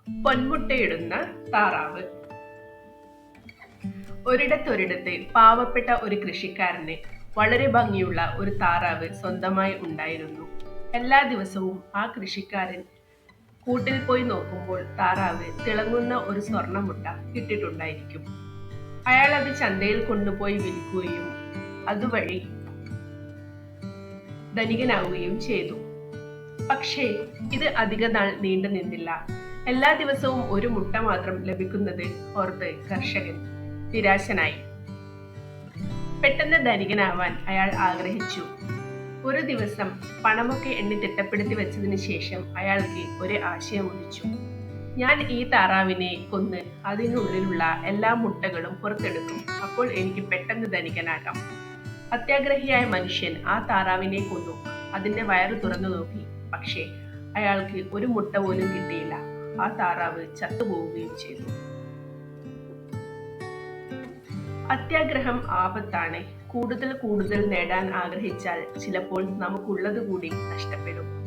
പൊന്മുട്ടയിടുന്ന താറാവ്. ഒരിടത്തൊരിടത്ത് പാവപ്പെട്ട ഒരു കൃഷിക്കാരന് വളരെ ഭംഗിയുള്ള ഒരു താറാവ് സ്വന്തമായി ഉണ്ടായിരുന്നു. എല്ലാ ദിവസവും ആ കൃഷിക്കാരൻ കൂട്ടിൽ പോയി നോക്കുമ്പോൾ താറാവ് തിളങ്ങുന്ന ഒരു സ്വർണ്ണമുട്ട ഇട്ടിട്ടുണ്ടായിരിക്കും. അയാൾ അത് ചന്തയിൽ കൊണ്ടുപോയി വിൽക്കുകയും അതുവഴി ധനികനാവുകയും ചെയ്തു. പക്ഷേ ഇത് അധിക നാൾ നീണ്ടു നിന്നില്ല. എല്ലാ ദിവസവും ഒരു മുട്ട മാത്രം ലഭിക്കുന്നത് ഓർത്ത് കർഷകൻ നിരാശനായി. പെട്ടെന്ന് ധനികനാവാൻ അയാൾ ആഗ്രഹിച്ചു. ഒരു ദിവസം പണമൊക്കെ എണ്ണി തിട്ടപ്പെടുത്തി വെച്ചതിന് ശേഷം അയാൾക്ക് ഒരു ആശയം ഉദിച്ചു. ഞാൻ ഈ താറാവിനെ കൊന്ന് അതിനുള്ളിലുള്ള എല്ലാ മുട്ടകളും പുറത്തെടുക്കും. അപ്പോൾ എനിക്ക് പെട്ടെന്ന് ധനികനാകാം. അത്യാഗ്രഹിയായ മനുഷ്യൻ ആ താറാവിനെ കൊന്നു. അതിന്റെ വയറ് തുറന്നു നോക്കി. പക്ഷേ അയാൾക്ക് ഒരു മുട്ട പോലും കിട്ടിയില്ല. ആ താറാവ് ചത്തുപോവുകയും ചെയ്തു. അത്യാഗ്രഹം ആപത്താണ്. കൂടുതൽ നേടാൻ ആഗ്രഹിച്ചാൽ ചിലപ്പോൾ നമുക്കുള്ളത് കൂടി നഷ്ടപ്പെടും.